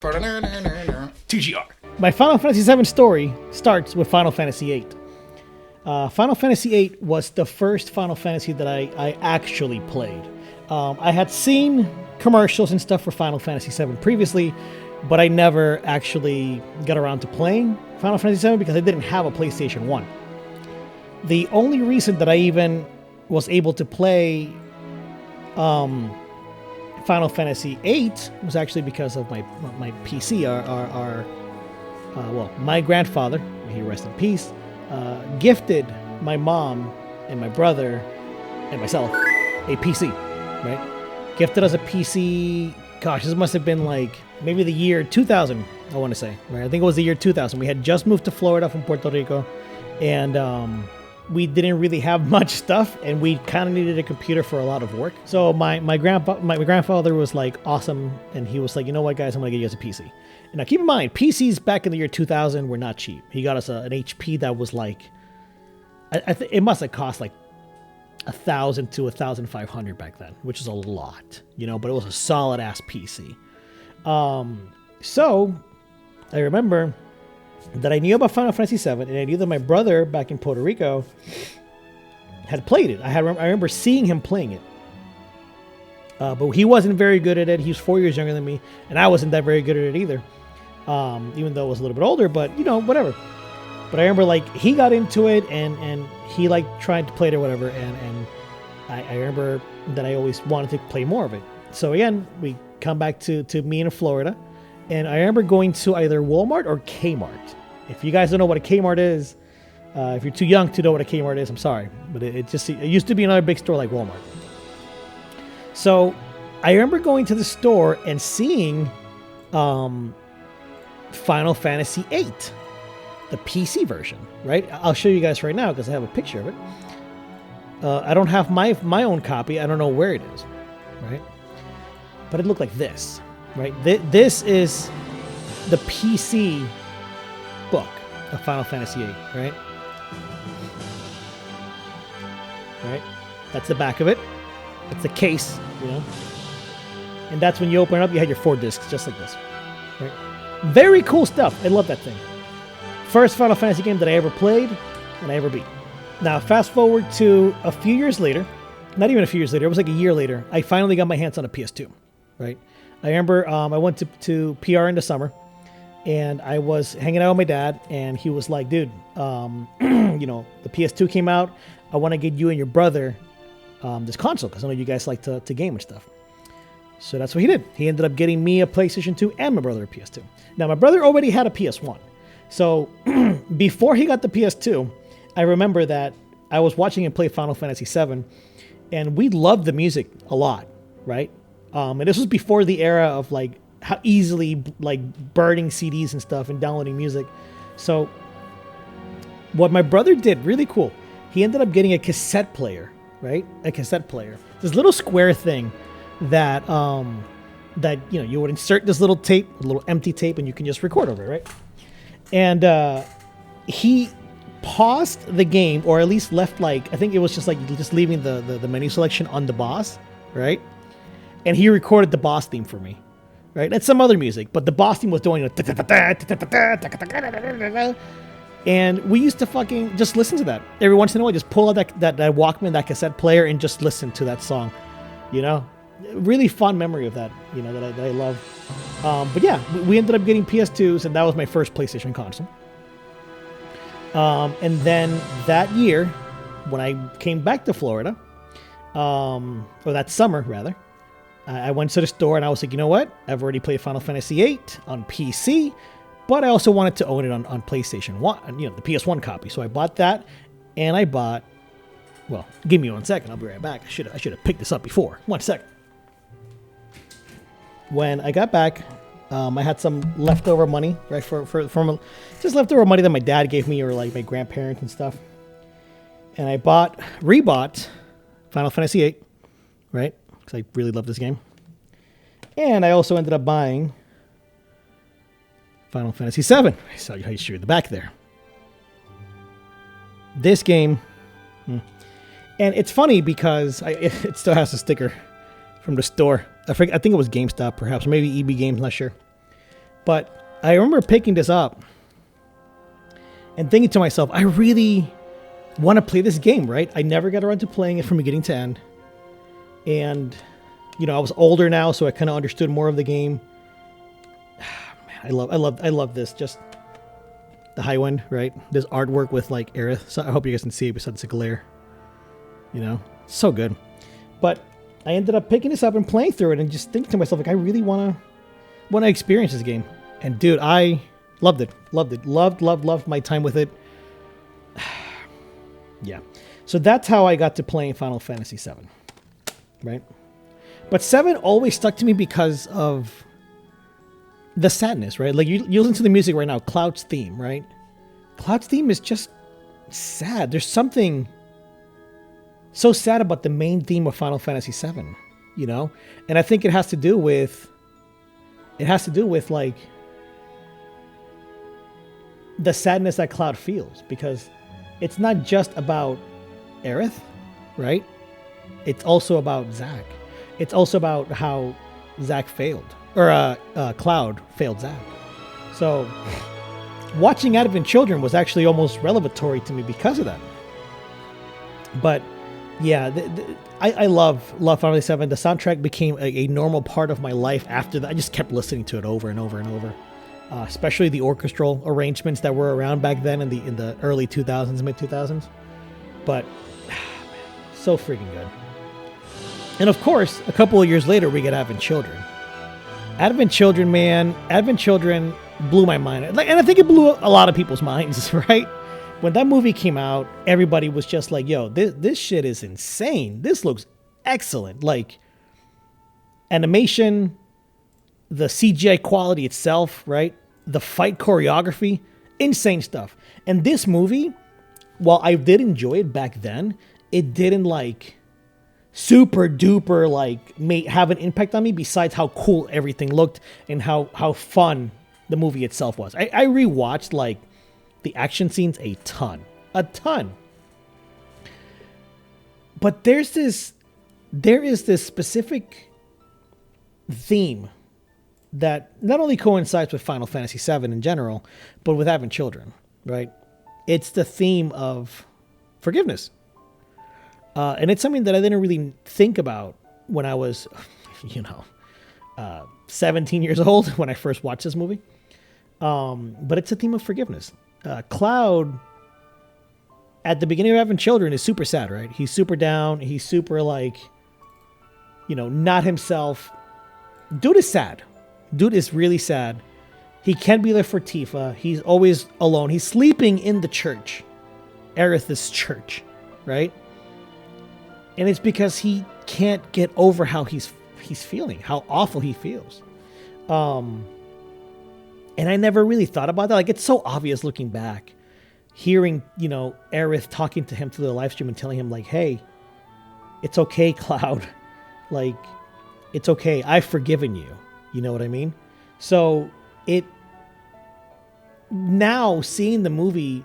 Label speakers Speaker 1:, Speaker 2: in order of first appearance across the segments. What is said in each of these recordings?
Speaker 1: TGR.
Speaker 2: My Final Fantasy VII story starts with Final Fantasy VIII. Final Fantasy VIII was the first Final Fantasy that I actually played. I had seen commercials and stuff for Final Fantasy VII previously, but I never actually got around to playing Final Fantasy VII because I didn't have a PlayStation 1. The only reason that I even was able to play Final Fantasy VIII was actually because of my PC. My grandfather, may he rest in peace, gifted my mom and my brother and myself a PC, right? Gifted us a PC. Gosh, this must have been like maybe the year 2000, I want to say, right? I think it was the year 2000. We had just moved to Florida from Puerto Rico, and we didn't really have much stuff, and we kind of needed a computer for a lot of work. So my grandfather was like awesome, and he was like, you know what, guys, I'm gonna get you guys a PC. And now keep in mind, PCs back in the year 2000 were not cheap. He got us an HP that was like, it must have cost like $1,000 to $1,500 back then, which is a lot, you know, but it was a solid ass PC. So I remember that I knew about Final Fantasy VII, and I knew that my brother back in Puerto Rico had played it. I remember seeing him playing it. But he wasn't very good at it. He was 4 years younger than me, and I wasn't that very good at it either. Even though I was a little bit older, but you know, whatever. But I remember like he got into it, and he like tried to play it or whatever, and I remember that I always wanted to play more of it. So again, we come back to me in Florida, and I remember going to either Walmart or Kmart. If you guys don't know what a Kmart is, if you're too young to know what a Kmart is, I'm sorry, but it used to be another big store like Walmart. So I remember going to the store and seeing Final Fantasy VIII, the PC version, right? I'll show you guys right now because I have a picture of it. I don't have my own copy. I don't know where it is, right? But it looked like this, right? This is the PC book of Final Fantasy VIII, right? Right? That's the back of it. That's the case, you know? And that's when you open it up, you had your 4 discs, just like this. Right? Very cool stuff. I love that thing. First Final Fantasy game that I ever played and I ever beat. Now, fast forward to a few years later, not even a few years later, it was like a year later, I finally got my hands on a PS2, right? I remember I went to PR in the summer, and I was hanging out with my dad, and he was like, dude, you know, the PS2 came out. I want to get you and your brother this console, because I know you guys like to game and stuff. So that's what he did. He ended up getting me a PlayStation 2 and my brother a PS2. Now, my brother already had a PS1. So before he got the PS2, I remember that I was watching him play Final Fantasy VII, and we loved the music a lot, right? And this was before the era of like how easily like burning CDs and stuff and downloading music. So what my brother did, really cool, he ended up getting a cassette player, right? A cassette player. This little square thing that that you know, you would insert this little tape, a little empty tape, and you can just record over it, right? And he paused the game, or at least left like, I think it was just leaving the menu selection on the boss, right? And he recorded the boss theme for me, right? And some other music, but the boss theme was doing and we used to fucking just listen to that every once in a while. Just pull out that Walkman, that cassette player, and just listen to that song, you know? Really fun memory of that, you know, that I love. But yeah, we ended up getting PS2s, and that was my first PlayStation console. And then that year, when I came back to Florida, or that summer rather, I went to the store and I was like, you know what? I've already played Final Fantasy VIII on PC, but I also wanted to own it on PlayStation 1, you know, the PS1 copy. So I bought that, and I bought, well, give me 1 second. I'll be right back. I should have picked this up before. 1 second. When I got back, I had some leftover money, right, from just leftover money that my dad gave me, or like my grandparents and stuff. And I rebought Final Fantasy VIII, right, because I really love this game. And I also ended up buying Final Fantasy VII. I saw you how you shoot the back there. This game, and it's funny because it still has a sticker from the store. I think it was GameStop, perhaps, maybe EB Games, not sure. But I remember picking this up and thinking to myself, I really want to play this game, right? I never got around to playing it from beginning to end. And, you know, I was older now, so I kind of understood more of the game. Man, I love this. Just the high wind, right? This artwork with like Aerith. So I hope you guys can see it besides the glare. You know, so good. But I ended up picking this up and playing through it and just thinking to myself, like, I really want to experience this game. And dude, I loved it. Loved my time with it. Yeah. So that's how I got to playing Final Fantasy VII. Right? But 7 always stuck to me because of the sadness, right? Like, you listen to the music right now, Cloud's theme, right? Cloud's theme is just sad. There's something so sad about the main theme of Final Fantasy VII, you know? And I think it has to do with like the sadness that Cloud feels, because it's not just about Aerith, right? It's also about Zack. It's also about how Zack failed, or Cloud failed Zack. So watching Advent Children was actually almost revelatory to me because of that. But yeah, I love Final Fantasy VII. The soundtrack became a normal part of my life after that. I just kept listening to it over and over and over. Especially the orchestral arrangements that were around back then in the early 2000s, mid 2000s. But so freaking good. And of course, a couple of years later, we get Advent Children. Advent Children, man, Advent Children blew my mind. And I think it blew a lot of people's minds, right? When that movie came out, everybody was just like, yo, this shit is insane. This looks excellent. Like, animation, the CGI quality itself, right? The fight choreography, insane stuff. And this movie, while I did enjoy it back then, it didn't like super duper like have an impact on me besides how cool everything looked and how fun the movie itself was. I rewatched like the action scenes a ton. But there is this specific theme that not only coincides with Final Fantasy VII in general, but with Advent Children, right? It's the theme of forgiveness. And it's something that I didn't really think about when I was, 17 years old when I first watched this movie. But it's a theme of forgiveness. Cloud, at the beginning of Advent Children, is super sad, right? He's super down. He's super like, not himself. Dude is sad. Dude is really sad. He can't be there for Tifa. He's always alone. He's sleeping in the church. Aerith's church, right? And it's because he can't get over how he's feeling, how awful he feels. And I never really thought about that. Like, it's so obvious looking back, hearing, Aerith talking to him through the live stream and telling him like, hey, it's okay, Cloud. Like, it's okay. I've forgiven you. You know what I mean? So now seeing the movie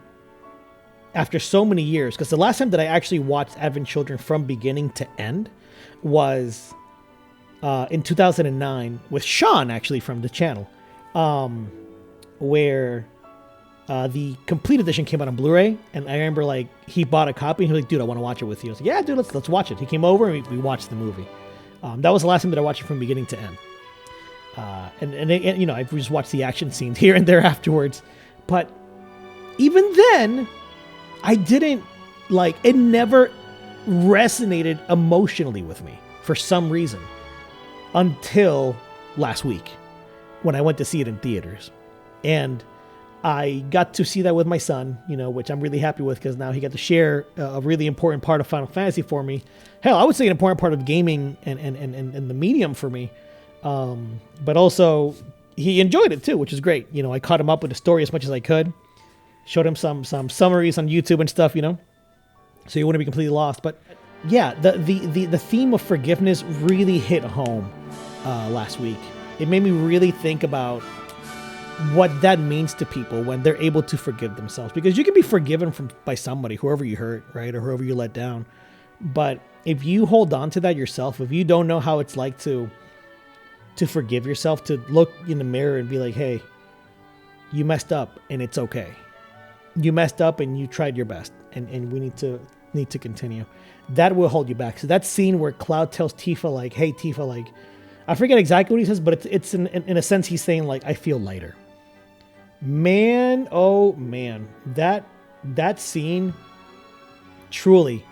Speaker 2: after so many years, because the last time that I actually watched Advent Children from beginning to end was in 2009 with Sean, actually, from the channel, where the complete edition came out on Blu-ray, and I remember like he bought a copy and he was like, dude, I want to watch it with you. I was like, yeah, dude, let's watch it. He came over and we watched the movie. That was the last time that I watched it from beginning to end. And I just watched the action scenes here and there afterwards. But even then, I didn't like, it never resonated emotionally with me for some reason until last week when I went to see it in theaters. And I got to see that with my son, which I'm really happy with because now he got to share a really important part of Final Fantasy for me. Hell, I would say an important part of gaming and the medium for me. But also he enjoyed it too, which is great. I caught him up with the story as much as I could, showed him some summaries on YouTube and stuff, so you wouldn't be completely lost. But yeah, the theme of forgiveness really hit home last week. It made me really think about what that means to people when they're able to forgive themselves, because you can be forgiven by somebody, whoever you hurt, right? Or whoever you let down. But if you hold on to that yourself, if you don't know how it's like to to forgive yourself, to look in the mirror and be like, hey, you messed up and it's okay. You messed up and you tried your best, and we need to continue. That will hold you back. So that scene where Cloud tells Tifa, like, hey, Tifa, like, I forget exactly what he says, but it's in a sense he's saying, like, I feel lighter. Man, oh man, that scene truly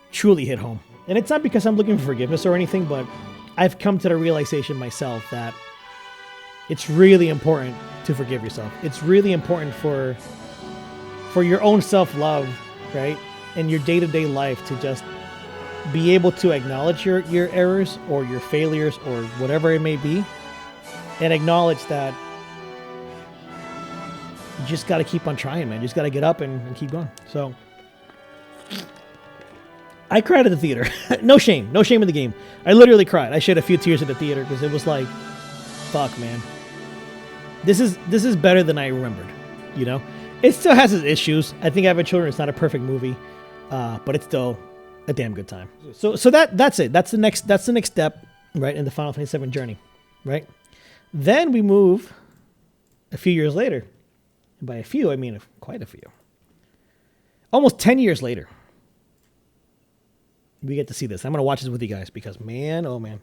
Speaker 2: hit home. And it's not because I'm looking for forgiveness or anything, but I've come to the realization myself that it's really important to forgive yourself. It's really important for your own self-love, right? And your day-to-day life to just be able to acknowledge your errors or your failures or whatever it may be, and acknowledge that you just got to keep on trying, man. You just got to get up and keep going. So I cried at the theater. No shame in the game. I literally cried. I shed a few tears at the theater because it was like, fuck, man. This is better than I remembered, you know? It still has its issues. I think Having Children is not a perfect movie, but it's still a damn good time. So that's it. That's the next step, right, in the Final Fantasy VII journey, right? Then we move a few years later. And by a few, I mean quite a few. Almost 10 years later, we get to see this. I'm going to watch this with you guys because, man, oh man.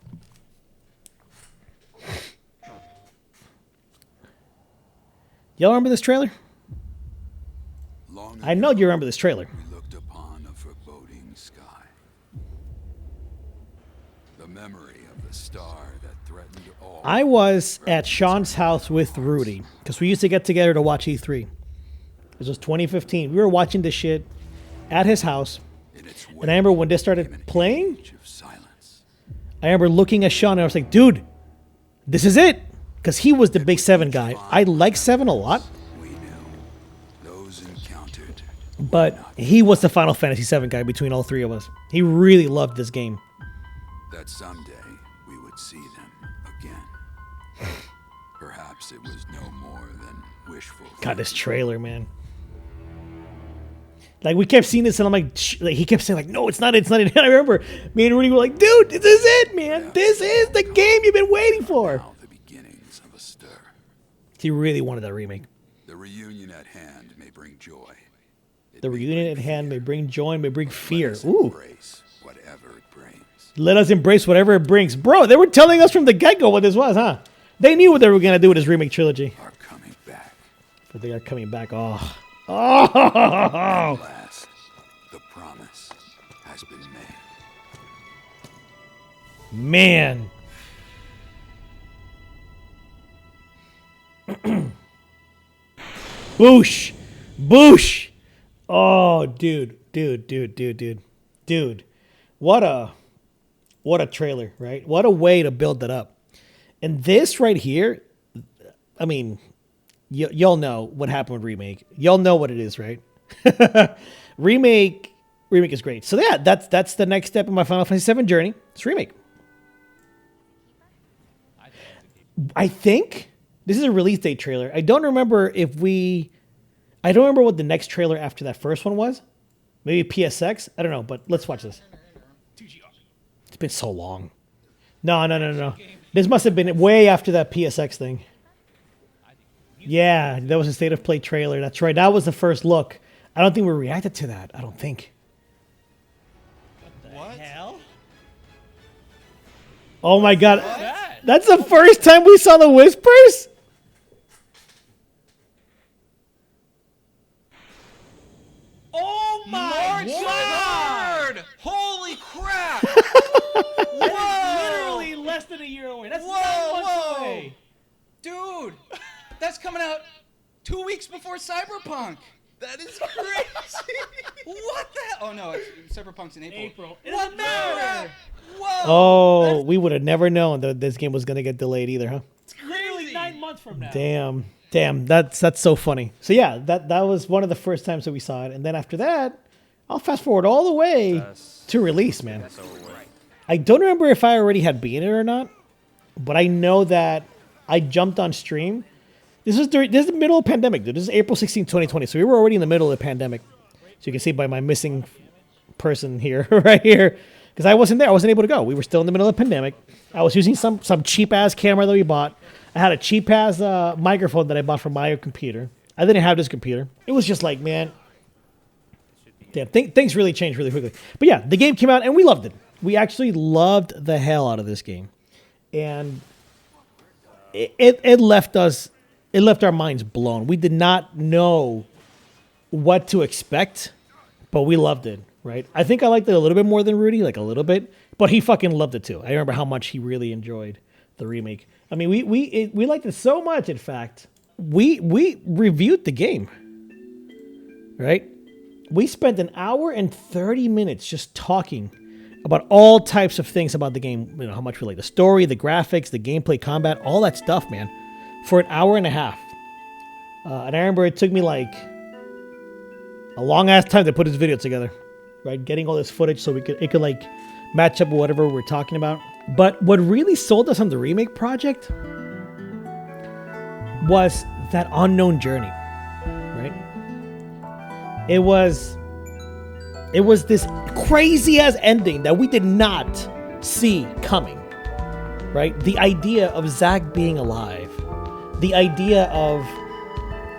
Speaker 2: Y'all remember this trailer? I know you remember this trailer.
Speaker 1: We looked upon a foreboding sky. The memory of the star that threatened all.
Speaker 2: I was at Sean's house with Rudy because we used to get together to watch E3. This was 2015. We were watching this shit at his house. And I remember when this started playing, I remember looking at Sean and I was like, dude, this is it. Because he was the big 7 guy. I like 7 a lot. But he was the Final Fantasy VII guy between all 3 of us. He really loved this game.
Speaker 1: That someday we would see them again. Perhaps it was no more than wishful.
Speaker 2: God, this trailer, man. Like, we kept seeing this, and I'm like, he kept saying, like, no, it's not it. And I remember me and Rudy were like, dude, this is it, man. Yeah. This is the game you've been waiting for.
Speaker 1: Now the beginnings of a stir.
Speaker 2: He really wanted that remake.
Speaker 1: The reunion at hand may bring joy.
Speaker 2: The reunion at hand may bring joy and may bring fear.
Speaker 1: Let us
Speaker 2: Ooh.
Speaker 1: Embrace whatever it brings.
Speaker 2: Let us embrace whatever it brings. Bro, they were telling us from the get-go what this was, huh? They knew what they were going to do with this remake trilogy.
Speaker 1: Are coming back.
Speaker 2: But they are coming back. Oh.
Speaker 1: At last, the promise has been made.
Speaker 2: Man. Boosh. Boosh. Oh, dude. What a trailer, right? What a way to build that up. And this right here, I mean, y'all know what happened with Remake. Y'all know what it is, right? Remake is great. So yeah, that's the next step in my Final Fantasy VII journey. It's Remake. I think this is a release date trailer. I don't remember what the next trailer after that first one was. Maybe PSX? I don't know, but let's watch this. It's been so long. No. This must have been way after that PSX thing. Yeah, that was a State of Play trailer. That's right. That was the first look. I don't think we reacted to that. I don't think.
Speaker 3: What the hell?
Speaker 2: Oh my God. That's the first time we saw the whispers?
Speaker 3: Oh my God! Holy crap!
Speaker 2: That's literally less than a year away. That's 9 months away.
Speaker 3: Dude, that's coming out 2 weeks before Cyberpunk. That is crazy. What the hell? Oh no, Cyberpunk's in April.
Speaker 2: It doesn't matter.
Speaker 3: Whoa.
Speaker 2: Oh, we would have never known that this game was going to get delayed either, huh?
Speaker 3: It's crazy.
Speaker 2: 9 months from now. Damn, that's so funny. So yeah, that was one of the first times that we saw it. And then after that, I'll fast forward all the way to release, man. I don't remember if I already had beaten it or not, but I know that I jumped on stream. This is the middle of the pandemic, dude. This is April 16, 2020. So we were already in the middle of the pandemic. So you can see by my missing person here, right here. Because because I wasn't there. I wasn't able to go. We were still in the middle of the pandemic. I was using some cheap ass camera that we bought. I had a cheap ass microphone that I bought from my computer. I didn't have this computer. It was just like, man, yeah, things really changed really quickly. But yeah, the game came out and we loved it. We actually loved the hell out of this game, and it left our minds blown. We did not know what to expect, but we loved it. Right? I think I liked it a little bit more than Rudy, like a little bit, but he fucking loved it too. I remember how much he really enjoyed the remake. I mean, we liked it so much. In fact, we reviewed the game. Right? We spent an hour and 30 minutes just talking about all types of things about the game. You know, how much we like the story, the graphics, the gameplay, combat, all that stuff, man, for an hour and a half. And I remember it took me like a long ass time to put this video together. Right, getting all this footage so it could like match up with whatever we're talking about. But what really sold us on the remake project was that unknown journey, right? It was this crazy ass ending that we did not see coming, right? The idea of Zach being alive, the idea of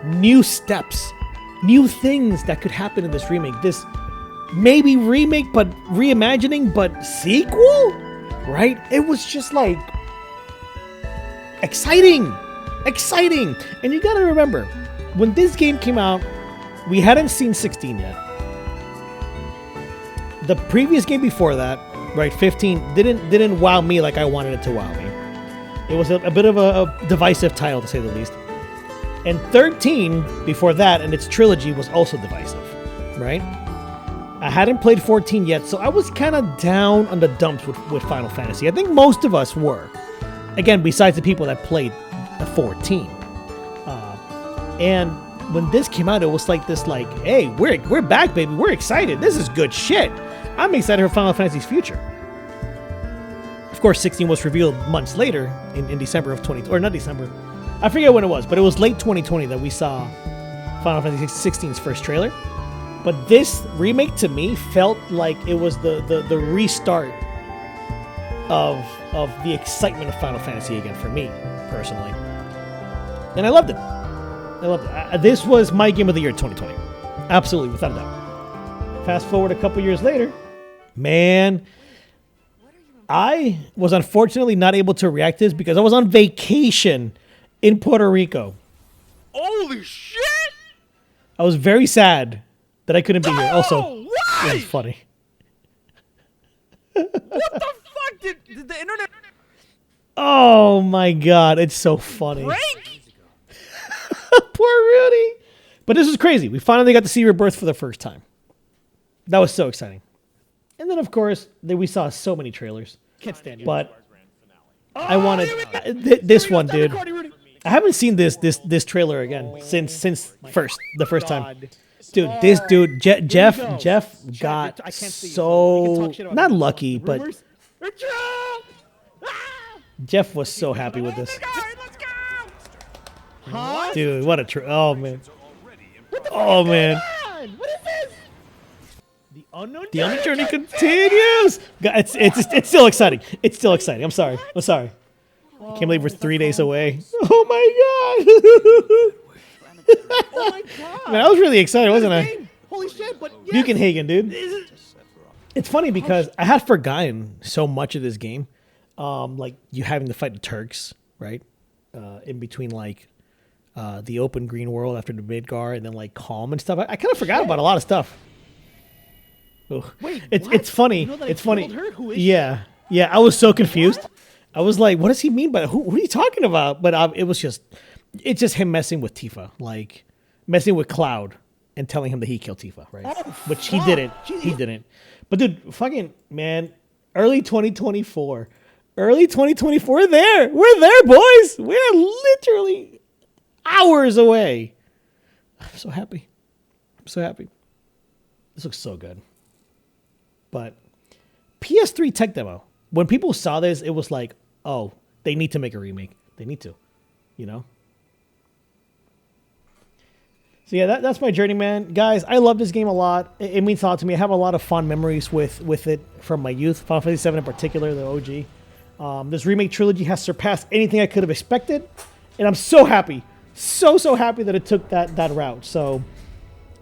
Speaker 2: new steps, new things that could happen in this remake, this maybe remake, but reimagining, but sequel, right? It was just like exciting. And you gotta remember, when this game came out, we hadn't seen 16 yet. The previous game before that, right, 15, didn't wow me like I wanted it to wow me. It was a bit of a divisive title, to say the least. And 13, before that, and its trilogy was also divisive, right? I hadn't played 14 yet, so I was kind of down on the dumps with Final Fantasy. I think most of us were. Again, besides the people that played the 14. And when this came out, it was like this, like, hey, we're back, baby. We're excited. This is good shit. I'm excited for Final Fantasy's future. Of course, 16 was revealed months later in December of 20, or not December. I forget when it was, but it was late 2020 that we saw Final Fantasy 16's first trailer. But this remake to me felt like it was the restart of the excitement of Final Fantasy again for me, personally. And I loved it. This was my game of the year 2020. Absolutely, without a doubt. Fast forward a couple years later, man, I was unfortunately not able to react to this because I was on vacation in Puerto Rico.
Speaker 4: Holy shit!
Speaker 2: I was very sad that I couldn't be here. Also,
Speaker 4: why?
Speaker 2: it was funny.
Speaker 4: What the fuck did the internet
Speaker 2: Oh my god, it's so funny.
Speaker 4: break?
Speaker 2: Poor Rudy. But this was crazy. We finally got to see Rebirth for the first time. That was so exciting. And then, of course, we saw so many trailers.
Speaker 4: Can't stand you.
Speaker 2: But I wanted this one, dude. I haven't seen this trailer again since the first time. Dude, this dude, Jeff got so not lucky, but Jeff was so happy with this.
Speaker 4: Huh?
Speaker 2: Dude, what a oh man. Oh man.
Speaker 4: What is this?
Speaker 2: The unknown journey continues. It's still exciting. It's still exciting. I'm sorry. I can't believe we're 3 days away. Oh my god.
Speaker 4: Oh my god.
Speaker 2: Man, I was really excited, wasn't I?
Speaker 4: Holy shit, but yes.
Speaker 2: Buchenhagen, dude. It's funny because I had forgotten so much of this game. Like you having to fight the Turks, right? In between like the open green world after the Midgar and then like Calm and stuff. I kind of forgot about a lot of stuff. Ooh.
Speaker 4: Wait,
Speaker 2: it's funny.
Speaker 4: You know that
Speaker 2: It's
Speaker 4: I
Speaker 2: funny.
Speaker 4: killed her? Who is
Speaker 2: Yeah. I was so confused. I was like, what does he mean by who are you talking about? But it's just him messing with Tifa, like messing with Cloud and telling him that he killed Tifa, right?
Speaker 4: Oh,
Speaker 2: Which he
Speaker 4: fuck.
Speaker 2: didn't. He didn't. But dude, fucking man, early 2024. We're there. We're there, boys. We're literally hours away. I'm so happy. This looks so good. But PS3 tech demo. When people saw this, it was like, oh, they need to make a remake. They need to, you know? So yeah, that's my journeyman. Guys, I love this game a lot. It means a lot to me. I have a lot of fond memories with it from my youth. Final Fantasy VII in particular, the OG. This remake trilogy has surpassed anything I could have expected. And I'm so happy. So happy that it took that route. So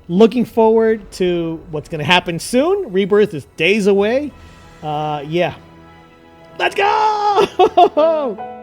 Speaker 2: looking forward to what's going to happen soon. Rebirth is days away. Yeah. Let's go!